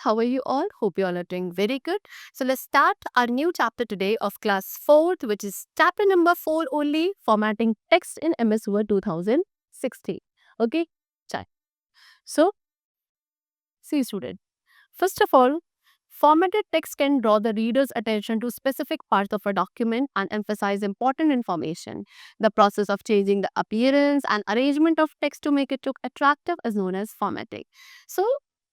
How are you all? Hope you all are doing very good. So let's start our new chapter today of class 4th, which is chapter number 4 only, formatting text in MS Word 2016. Okay, chai. So, see student. First of all, formatted text can draw the reader's attention to specific parts of a document and emphasize important information. The process of changing the appearance and arrangement of text to make it look attractive is known as formatting. So,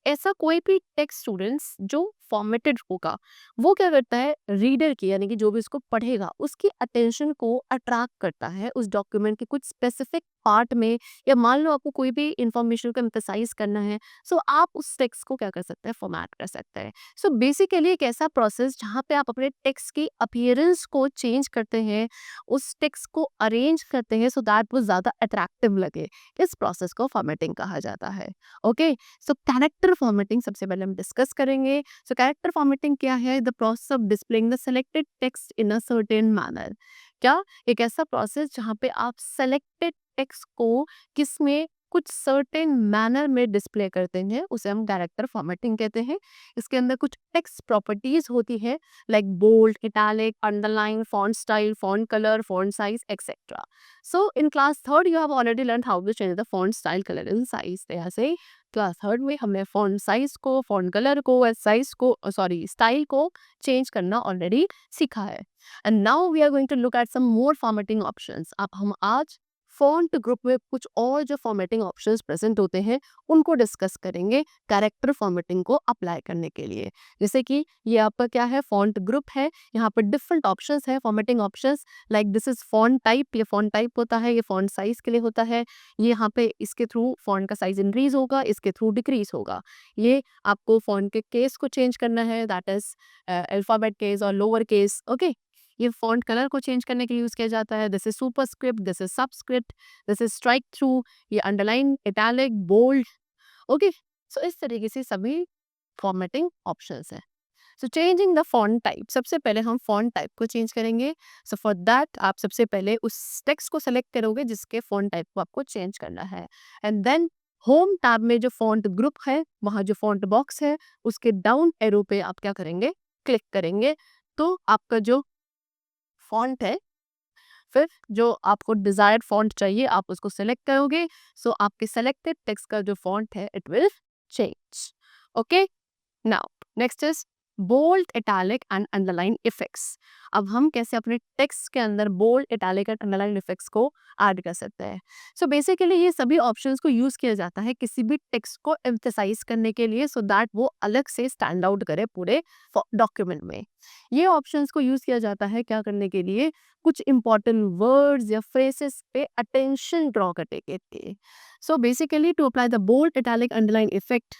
ऐसा कोई भी text students जो formatted होगा वो क्या करता है reader की यानी कि जो भी उसको पढ़ेगा उसकी अटेंशन को अट्रैक्ट करता है उस डॉक्यूमेंट के कुछ स्पेसिफिक पार्ट में या मान लो आपको कोई भी इंफॉर्मेशन को एम्फसाइज करना है सो आप उस टेक्स्ट को क्या कर सकते हैं फॉर्मेट कर सकते हैं सो बेसिकली एक ऐसा प्रोसेस जहाँ पे आप अपने टेक्स्ट की अपीयरेंस को चेंज करते हैं उस टेक्स्ट को अरेंज करते हैं सो दैट वो ज़्यादा अट्रैक्टिव लगे इस प्रोसेस को फॉर्मेटिंग कहा जाता है ओके सो कैरेक्टर फॉर्मेटिंग सबसे पहले हम डिस्कस करेंगे सो कैरेक्टर फॉर्मेटिंग क्या है the process of displaying the selected text in a certain manner क्या एक ऐसा प्रोसेस जहाँ पे आप सेलेक्टेड टेक्स्ट को किसमें कुछ सर्टेन मैनर में डिस्प्ले करते हैं उसे हम कैरेक्टर फॉर्मेटिंग कहते हैं इसके अंदर कुछ टेक्स्ट प्रॉपर्टीज होती है like bold italic underline font style font colour font size etcetera so in class third you have already learn how to change the font style colour and size ऐसे class third में हमने font size को font colour को size को sorry style को change करना already सीखा है and now we are going to look at some more formatting options अब हम आज फॉन्ट ग्रुप में कुछ और जो फॉर्मेटिंग ऑप्शंस प्रेजेंट होते हैं उनको डिस्कस करेंगे कैरेक्टर फॉर्मेटिंग को अप्लाई करने के लिए जैसे कि ये आपका क्या है फॉन्ट ग्रुप है यहाँ पर डिफरेंट ऑप्शंस है formatting options like this is font type ये फॉन्ट टाइप होता है ये फॉन्ट साइज के लिए होता है ये यहाँ पे इसके थ्रू फॉन्ट का साइज इंक्रीज होगा इसके थ्रू डिक्रीज होगा ये आपको फॉन्ट के केस को चेंज करना है दैट इज अल्फाबेट केस और लोअर केस ओके ये फॉन्ट कलर को चेंज करने के लिए यूज किया जाता है this is superscript this is subscript this is strikethrough ये underline italic bold okay so इस तरीके से सभी फॉर्मेटिंग ऑप्शंस हैं so changing the font type सबसे पहले हम फॉन्ट टाइप को चेंज करेंगे सो फॉर दैट आप सबसे पहले उस टेक्स्ट को सेलेक्ट करोगे जिसके फॉन्ट टाइप को आपको चेंज करना है एंड देन होम टैब में जो फॉन्ट ग्रुप है वहाँ जो फॉन्ट बॉक्स है उसके डाउन एरो पे आप क्या करेंगे क्लिक करेंगे तो आपका जो फॉन्ट है फिर जो आपको डिजायर्ड फॉन्ट चाहिए आप उसको सेलेक्ट करोगे सो आपके सेलेक्टेड टेक्स्ट का जो फॉन्ट है it will change okay now next is bold italic and underline effects अब हम कैसे अपने टेक्स्ट के अंदर bold italic and underline effects को ऐड कर सकते हैं सो बेसिकली ये सभी ऑप्शंस को यूज किया जाता है किसी भी टेक्स्ट को एम्फसाइज करने के लिए सो दैट वो अलग से स्टैंड आउट करे पूरे डॉक्यूमेंट में ये ऑप्शंस को यूज किया जाता है क्या करने के लिए कुछ इंपॉर्टेंट वर्ड्स या फ्रेजेस पे अटेंशन ड्रॉ करने के लिए so basically to apply the bold italic underline effect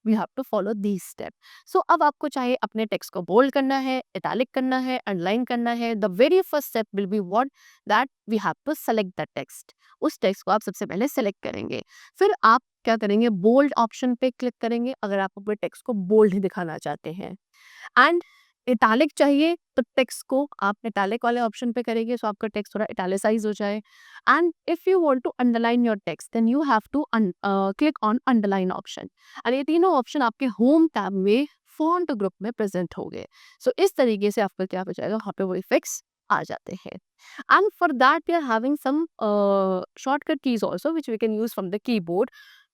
we have to follow these step so अब आपको चाहे अपने टेक्स्ट को बोल्ड करना है इटैलिक करना है अंडरलाइन करना है the very first step will be what that we have to select the text उस टेक्स्ट को आप सबसे पहले सेलेक्ट करेंगे फिर आप क्या करेंगे बोल्ड ऑप्शन पे क्लिक करेंगे अगर आप अपने टेक्स्ट को बोल्ड ही दिखाना चाहते हैं एंड इटैलिक चाहिए तो टेक्स्ट को आप इटैलिक वाले ऑप्शन पे करेंगे सो आपका टेक्स्ट थोड़ा इटैलिसाइज हो जाए and if you want to underline your text then you have to click on underline option and ये तीनों ऑप्शन आपके होम टैब में फॉन्ट ग्रुप में प्रेजेंट हो गए सो इस तरीके से आपका क्या हो जाएगा वहाँ पे वो इफेक्ट्स आ जाते हैं and for that we are having some shortcut keys also which we can use from the keyboard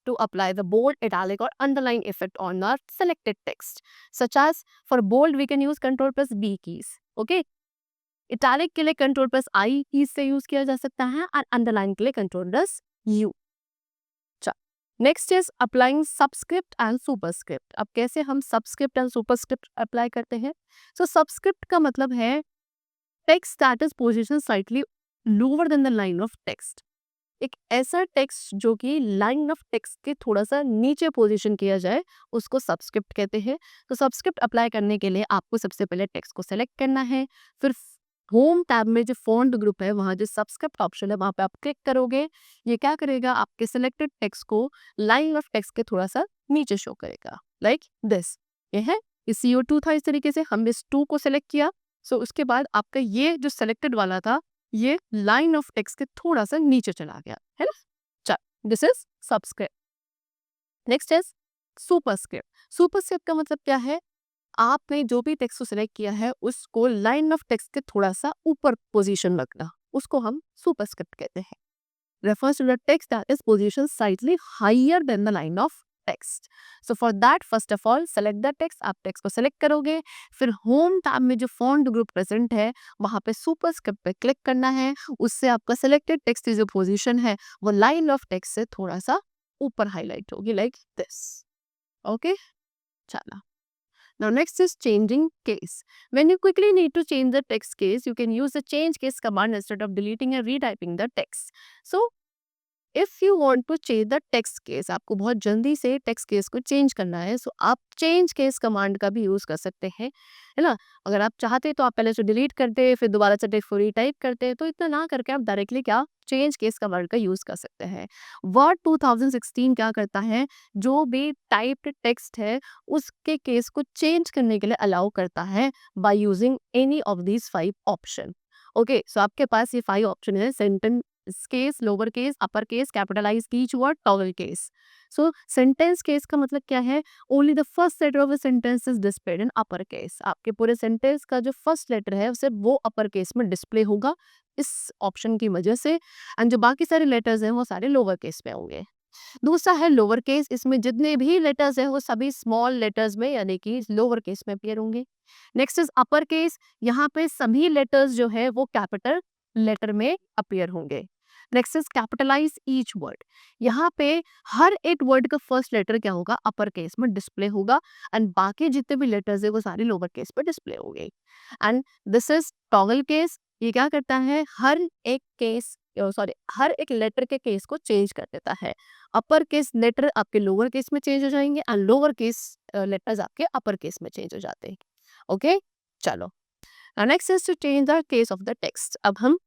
to apply the bold, italic or underline effect on our selected text. Such as for bold we can use Ctrl plus B keys. Okay. Italic के लिए Ctrl plus I keys से use किया जा सकता है और underline के लिए Ctrl plus U. Next is applying subscript and superscript अब कैसे हम सबस्क्रिप्ट एंड सुपरस्क्रिप्ट अप्लाई करते हैं सो सबस्क्रिप्ट का मतलब है text that is position slightly lower than the line of text एक ऐसा टेक्स्ट जो कि लाइन ऑफ टेक्स्ट के थोड़ा सा नीचे पोजीशन किया जाए उसको सबस्क्रिप्ट कहते हैं तो सबस्क्रिप्ट अप्लाई करने के लिए आपको सबसे पहले टेक्स्ट को सेलेक्ट करना है फिर होम टैब में जो फॉन्ट ग्रुप है वहाँ जो सबस्क्रिप्ट ऑप्शन है वहाँ पे आप क्लिक करोगे ये क्या करेगा आपके सिलेक्टेड टेक्स्ट को लाइन ऑफ टेक्स्ट के थोड़ा सा नीचे शो करेगा लाइक दिस ये है ये CO2 था इस तरीके से हमने इस 2 को सेलेक्ट किया सो उसके बाद आपका ये जो सेलेक्टेड वाला था ये लाइन ऑफ टेक्स्ट के थोड़ा सा नीचे चला गया है ना चल this is subscript next is superscript superscript का मतलब क्या है? आपने जो भी टेक्स्ट को सिलेक्ट किया है उसको लाइन ऑफ टेक्स्ट के थोड़ा सा ऊपर पोजीशन रखना, उसको हम सुपरस्क्रिप्ट कहते हैं। refers to the text that is positioned slightly higher than the line of text. So for that, first of all, select the text. आप टेक्स्ट को सेलेक्ट करोगे, फिर होम टैब में जो फॉन्ट ग्रुप प्रेजेंट है वहां पे सुपरस्क्रिप्ट पे क्लिक करना है। उससे आपका सेलेक्टेड टेक्स्ट की जो पोजीशन है वो लाइन ऑफ टेक्स्ट से थोड़ा सा ऊपर हाईलाइट होगी, लाइक दिस। ओके, चला। Now next is changing case. When you quickly need to change the text case, you can use the change case command instead of deleting and retyping the text. So if you want to change the text case, आपको बहुत जल्दी से text case को change करना है, सो आप change case command का भी यूज कर सकते हैं, है ना। अगर आप चाहते तो आप पहले से डिलीट करते, फिर दोबारा से टेक्स्ट को रीटाइप करते, तो इतना ना करके आप डायरेक्टली क्या चेंज केस कमांड का यूज कर सकते हैं। वर्ड 2016 क्या करता है, जो भी टाइप्ड टेक्स्ट है उसके केस को चेंज करने के लिए अलाउ करता है by using any of these 5 option. Okay, so आपके पास ये 5 ऑप्शन है, sentence case, lower case, upper case, capitalise each word, toggle case. So sentence case का मतलब क्या है, only the first letter of the sentence is displayed in upper case. आपके पूरे सेंटेंस का जो फर्स्ट लेटर है उसे वो अपर केस में डिस्प्ले होगा इस ऑप्शन की वजह से, एंड जो बाकी सारे लेटर्स हैं वो सारे लोअर केस में होंगे। दूसरा है लोअर केस, इसमें जितने भी लेटर्स हैं वो सभी स्मॉल लेटर्स में यानी कि लोअर केस में अपीयर होंगे। नेक्स्ट इज अपर केस, यहाँ पे सभी लेटर्स जो है वो कैपिटल लेटर में अपीयर होंगे। Next is capitalise each word, यहाँ पे हर एक वर्ड का फर्स्ट लेटर क्या होगा, अपर केस में डिस्प्ले होगा, एंड बाकी जितने भी लेटर्स है वो सारे लोअर केस में डिस्प्ले होंगे। And this is toggle case, ये क्या करता है, हर एक केस सॉरी हर एक लेटर के केस को चेंज कर देता है। अपर केस लेटर आपके लोअर केस में चेंज हो जाएंगे एंड लोअर केस लेटर्स आपके अपर केस में चेंज हो जाते हैं। ओके, चलो। Next is to change the case of the text. अब हम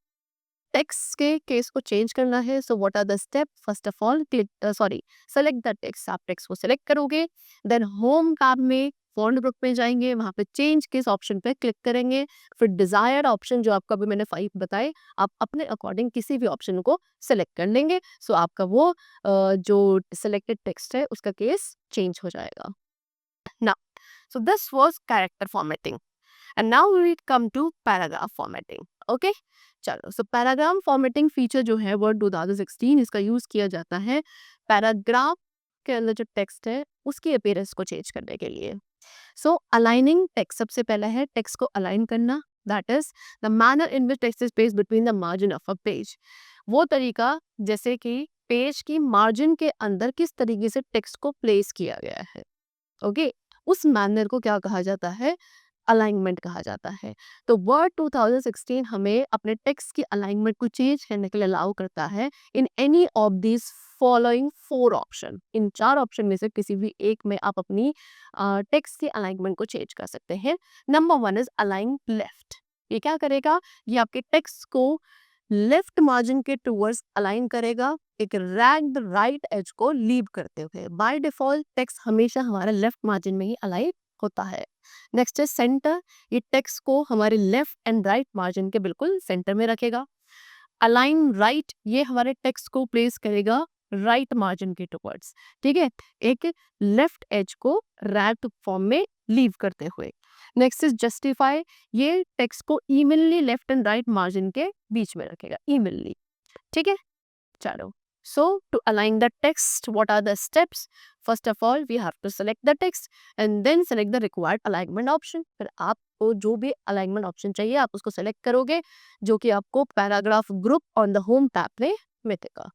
टेक्स्ट के केस को चेंज करना है, so what are the step, first of all select the text. आप टेक्स्ट को सेलेक्ट करोगे, देन होम टैब में फॉन्ट ग्रुप में जाएंगे, वहां पे चेंज केस ऑप्शन पे क्लिक करेंगे, फिर डिजायर्ड ऑप्शन जो आपको अभी मैंने 5 बताए, आप अपने अकॉर्डिंग किसी भी ऑप्शन को सेलेक्ट कर लेंगे, सो आपका वो जो सेलेक्टेड टेक्स्ट है उसका केस चेंज हो जाएगा। Now so this was character formatting and now we come to paragraph formatting. Okay, चलो। सो पैराग्राफ फॉर्मेटिंग फीचर जो है वर्ड 2016 इसका यूज किया जाता है पैराग्राफ के अंदर जो टेक्स्ट है उसकी अपीयरेंस को चेंज करने के लिए। सो अलाइनिंग टेक्स्ट, सबसे पहला है टेक्स्ट को अलाइन करना, that is the manner in which text is placed between the margin of a page. वो तरीका जैसे कि पेज की मार्जिन के अंदर किस तरीके से टेक्स्ट को प्लेस किया गया है। ओके, उस मैनर को क्या कहा जाता है, अलाइनमेंट कहा जाता है। तो वर्ड 2016 हमें अपने टेक्स्ट की अलाइनमेंट को चेंज करने के लिए अलाउ करता है in any of this following 4 option. In 4 option में से किसी भी एक में आप अपनी टेक्स्ट की अलाइनमेंट को चेंज कर सकते हैं। Number 1 is align left. ये क्या करेगा, ये आपके टेक्स्ट को लेफ्ट मार्जिन के टूवर्ड्स अलाइन करेगा, एक रैग्ड राइट एज को लीव करते हुए। बाय डिफॉल्ट टेक्स्ट हमेशा हमारा लेफ्ट मार्जिन में ही अलाइन होता है। नेक्स्ट है सेंटर, ये टेक्स्ट को हमारे लेफ्ट एंड राइट मार्जिन के बिल्कुल सेंटर में रखेगा। अलाइन राइट, ये हमारे टेक्स्ट को प्लेस करेगा राइट मार्जिन के टुवर्ड्स, ठीक है, एक लेफ्ट एज को रैट फॉर्म में लीव करते हुए। नेक्स्ट इज जस्टिफाई, ये टेक्स्ट को evenly left and right margin के बीच में रखेगा, इवनली, ठीक है। चलो, so to align the text, what are the steps? First of all, we have to select the text and then select the required alignment option. फिर आपको जो भी alignment option चाहिए आप उसको select करोगे, जो कि आपको paragraph group on the home tab में मिलेगा,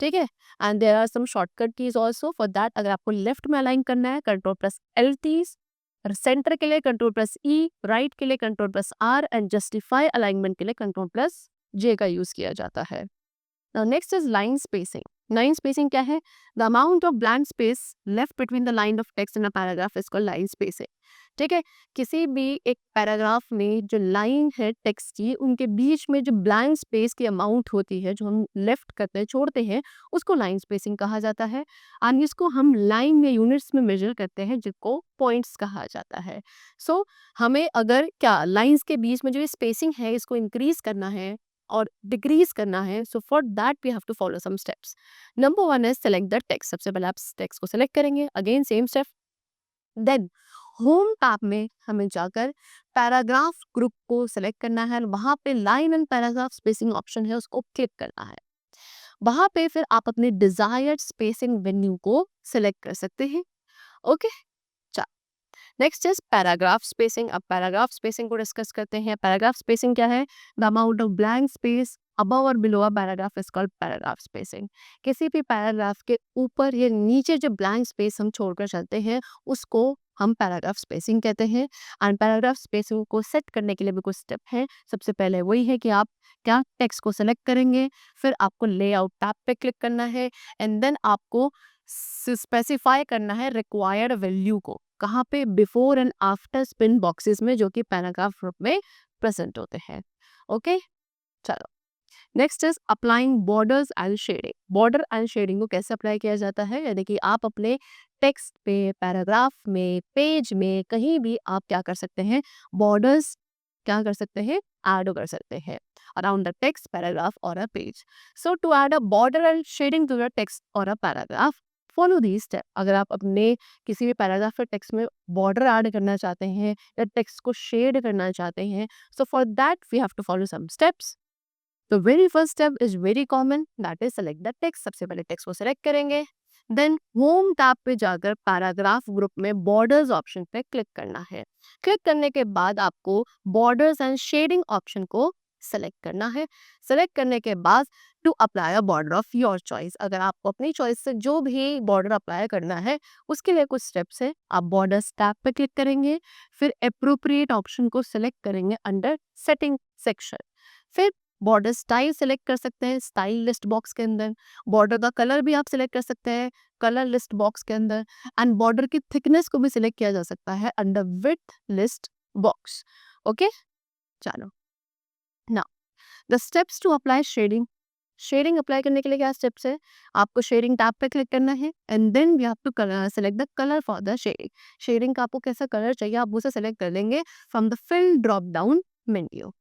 ठीक है। And there are some shortcut keys also for that. अगर आपको लेफ्ट में अलाइन करना है Ctrl+L कीज, सेंटर के लिए Ctrl+E, राइट के लिए Ctrl+R एंड जस्टिफाई अलाइनमेंट के लिए Ctrl+J का यूज किया जाता है। Now next is line spacing. Line spacing क्या है? The amount of blank space left between the line of text in a paragraph is called line spacing. ठीक है, किसी भी एक पैराग्राफ में जो लाइन है टेक्स्ट की, उनके बीच में जो ब्लैंक स्पेस की अमाउंट होती है जो हम लेफ्ट करते हैं, छोड़ते हैं, उसको लाइन स्पेसिंग कहा जाता है। और इसको हम लाइन या यूनिट्स में मेजर करते हैं जिसको पॉइंट्स कहा जाता है। सो हमें अगर क्या लाइंस के बीच में जो स्पेसिंग है इसको इंक्रीज करना है और डिक्रीज करना है, so for that we have to follow some steps. Number 1 is select the text. सबसे पहले आप टेक्स्ट को सेलेक्ट करेंगे, again same step, then home tab में हमें जाकर पैराग्राफ ग्रुप को सिलेक्ट करना है, वहां पे line and paragraph spacing option है, उसको क्लिक करना है। वहां पे फिर आप अपने डिजायर्ड स्पेसिंग वेन्यू को सिलेक्ट कर सकते हैं। Okay, next is paragraph spacing. अब पैराग्राफ स्पेसिंग को डिस्कस करते हैं। पैराग्राफ स्पेसिंग क्या है? The amount of blank space above और below a paragraph is called paragraph spacing. किसी भी पैराग्राफ के ऊपर या नीचे जो ब्लैंक स्पेस हम छोड़कर चलते हैं उसको हम पैराग्राफ स्पेसिंग कहते हैं। एंड पैराग्राफ स्पेसिंग को सेट करने के लिए भी कुछ स्टेप है। सबसे पहले वही है कि आप क्या टेक्स्ट को सेलेक्ट करेंगे, फिर आपको लेआउट टैब पे क्लिक करना है, एंड देन आपको स्पेसिफाई करना है रिक्वायर्ड वैल्यू को, कहाँ पे? Before and after spin boxes में, जो कि पैराग्राफ ग्रुप में प्रेजेंट होते हैं। ओके, चलो next is applying borders and shading. Border and shading को कैसे अप्लाई किया जाता है? यानी कि आप अपने टेक्स्ट पे, पैराग्राफ में, पेज में, कहीं भी आप क्या कर सकते हैं? बॉर्डर्स क्या कर सकते हैं? ऐड कर सकते हैं अराउंड द टेक्स्ट, पैराग्राफ और a page. So to add a border and shading to the text और a paragraph, follow these step. अगर आप अपने किसी भी पैराग्राफ या टेक्स्ट में बॉर्डर ऐड करना चाहते हैं या टेक्स्ट को शेड करना चाहते हैं, so for that we have to follow some steps. The very first step is very common, that is select the text. सबसे पहले टेक्स्ट को सेलेक्ट करेंगे, देन होम टैब पे जाकर पैराग्राफ ग्रुप में बॉर्डर्स ऑप्शन पे क्लिक करना है। क्लिक करने के बाद आपको बॉर्डर्स एंड शेडिंग ऑप्शन को सेलेक्ट करना है। सेलेक्ट करने के बाद to apply a border of your choice, अगर आपको अपनी चॉइस से जो भी बॉर्डर अप्लाई करना है उसके लिए कुछ स्टेप्स है। आप बॉर्डर्स टैब पे क्लिक करेंगे, फिर अप्रोप्रिएट ऑप्शन को सिलेक्ट करेंगे अंडर सेटिंग सेक्शन, फिर बॉर्डर स्टाइल सेलेक्ट कर सकते हैं स्टाइल लिस्ट बॉक्स के अंदर। बॉर्डर का कलर भी आप सिलेक्ट कर सकते हैं कलर लिस्ट बॉक्स के अंदर, एंड बॉर्डर की थिकनेस को भी सिलेक्ट किया जा सकता है under width list box. Okay, चलो ना the steps to apply shading. Shading apply करने के लिए क्या स्टेप्स है? आपको शेडिंग टैब पे क्लिक करना है, and then we have to select the colour for the shading. Shading का आपको कैसा कलर चाहिए आप उसे सेलेक्ट कर लेंगे from the fill drop down menu,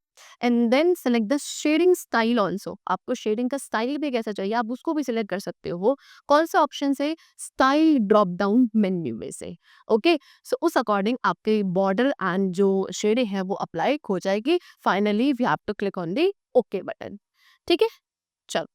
and then select the shading style also. आपको शेडिंग का स्टाइल भी कैसा चाहिए आप उसको भी सिलेक्ट कर सकते हो। कौन सा ऑप्शन से? स्टाइल ड्रॉप डाउन मेन्यू में से। ओके, सो उस अकॉर्डिंग आपके बॉर्डर एंड जो शेडिंग है वो अप्लाई हो जाएगी। Finally we have to click on the okay button. ठीक है, चलो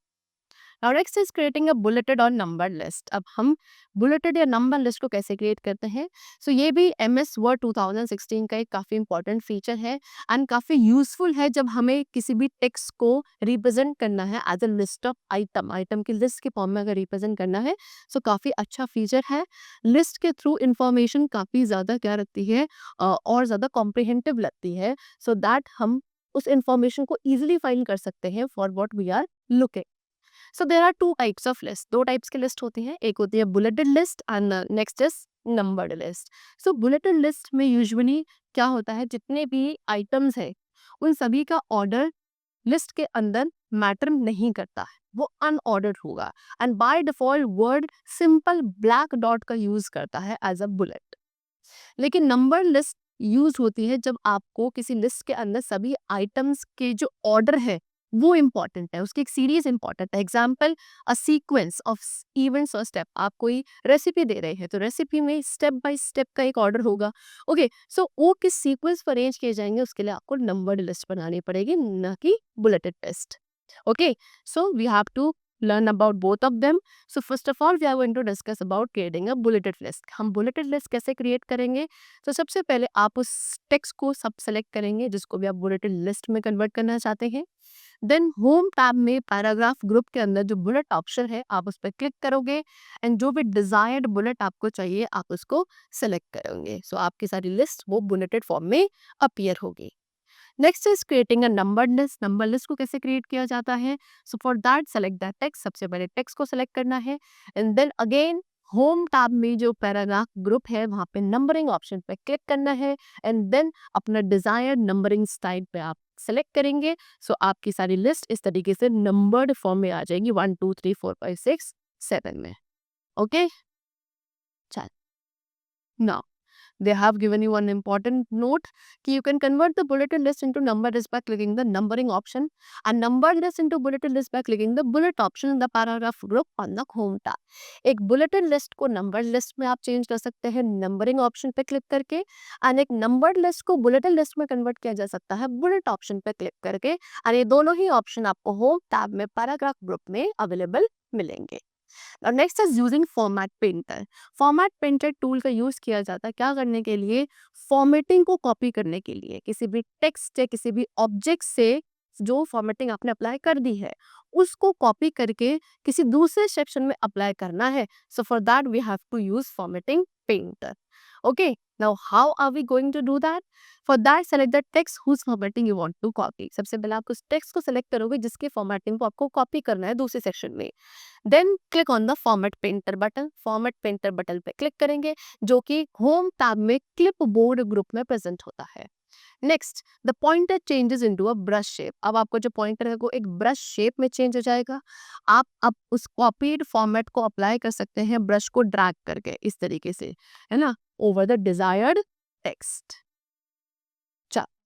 now next is creating a bulleted or number list. अब हम बुलेटेड या नंबर लिस्ट को कैसे क्रिएट करते हैं? सो ये भी MS वर्ड 2016 का एक काफ़ी इंपॉर्टेंट फीचर है एंड काफ़ी यूजफुल है जब हमें किसी भी टेक्स्ट को रिप्रेजेंट करना है as a list of item, item की लिस्ट के फॉर्म में अगर रिप्रेजेंट करना है। सो काफ़ी अच्छा फीचर है। लिस्ट के थ्रू इंफॉर्मेशन काफ़ी ज़्यादा क्या रखती है और ज़्यादा कॉम्प्रिहेंटिव लगती है, सो दैट हम उस इंफॉर्मेशन को ईजिली फाइंड कर सकते हैं for what we are looking. So there are two types of list, दो टाइप्स की लिस्ट होती है, एक होती है bulleted list and next is numbered list. So bulleted list में यूजुअली क्या होता है, जितने भी आइटम्स है उन सभी का ऑर्डर लिस्ट के अंदर मैटर नहीं करता है, वो अनऑर्डर्ड होगा and by default word simple black dot का यूज करता है एज अ बुलेट। लेकिन नंबर लिस्ट यूज होती है जब आपको किसी लिस्ट के अंदर सभी आइटम्स के जो ऑर्डर है वो इंपॉर्टेंट है, उसकी एक सीरीज इंपॉर्टेंट है। Example, a sequence of events और स्टेप। आप कोई रेसिपी दे रहे हैं तो रेसिपी में स्टेप बाय स्टेप का एक ऑर्डर होगा। ओके, सो वो किस सीक्वेंस पर अरेंज किए जाएंगे उसके लिए आपको नंबर्ड लिस्ट बनानी पड़ेगी, न कि bulleted list. Okay, so we have to learn about both of them. So first of all we are going to discuss about creating a bulleted list. हम bulleted list कैसे create करेंगे? तो सबसे पहले आप उस टेक्स्ट को सब सेलेक्ट करेंगे जिसको भी आप bulleted list में कन्वर्ट करना चाहते हैं। देन होम टैब में पैराग्राफ ग्रुप के अंदर जो बुलेट ऑप्शन है आप उस पर क्लिक करोगे एंड जो भी डिजायर्ड बुलेट आपको चाहिए आप उसको सेलेक्ट करोगे। सो आपकी सारी लिस्ट वो बुलेटेड फॉर्म में अपीयर होगी। Next is creating a number list. Number list को कैसे क्रिएट किया जाता है? So for that select the text. सबसे पहले टेक्स्ट को सेलेक्ट करना है and then again home tab में जो पैराग्राफ ग्रुप है वहां पे नंबरिंग ऑप्शन पे क्लिक करना है एंड देन अपना डिजायर्ड नंबरिंग स्टाइल पे आप सेलेक्ट करेंगे। सो आपकी सारी लिस्ट इस तरीके से नंबर्ड फॉर्म में आ जाएगी 1 2 3 4 5 6 7 में। ओके, चल now they have given you one important note कि you can convert the bulleted list into numbered list by clicking the numbering option and numbered list into bulleted list by clicking the bullet option in the paragraph group on the home tab. एक bulleted list को numbered list में आप change कर सकते हैं numbering option पे click करके, and एक numbered list को bulleted list में convert किया जा सकता है bullet option पे click करके, और ये दोनों ही option आपको home tab में paragraph group में available मिलेंगे. और next is using format painter. Format painter tool का यूज किया जाता है क्या करने के लिए? फॉर्मेटिंग को कॉपी करने के लिए. किसी भी टेक्स्ट या किसी भी ऑब्जेक्ट से जो फॉर्मेटिंग आपने अप्लाई कर दी है उसको कॉपी करके किसी दूसरे सेक्शन में अप्लाई करना है. So for that we have to use formatting painter. Okay, now how are we going to do that? For that, select the text whose formatting you want to copy. सबसे पहले आप उस text को select करोगे जिसके formatting को आपको copy करना है दूसरे सेक्शन में. Then click on the format painter button. Format painter button पे क्लिक करेंगे जो कि होम टैब में क्लिप बोर्ड ग्रुप में प्रेजेंट होता है. Next, the pointer changes into a brush shape. अब आपको जो पॉइंटर है वो एक ब्रश शेप में चेंज हो जाएगा. आप अब उस कॉपीड फॉर्मेट को अप्लाई कर सकते हैं ब्रश को ड्रैग करके इस तरीके से, है ना, ओवर द डिजायर्ड टेक्स्ट.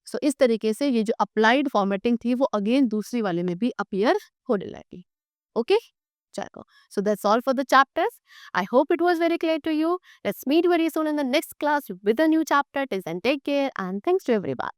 सो इस तरीके से ये जो अप्लाइड फॉर्मेटिंग थी वो अगेन दूसरी वाले में भी अपीयर होने लगी. ओके, चलो. So that's all for the chapters. I hope it was very clear to you. Let's meet very soon in the next class with a new chapter. Till then, take care and thanks to everyone.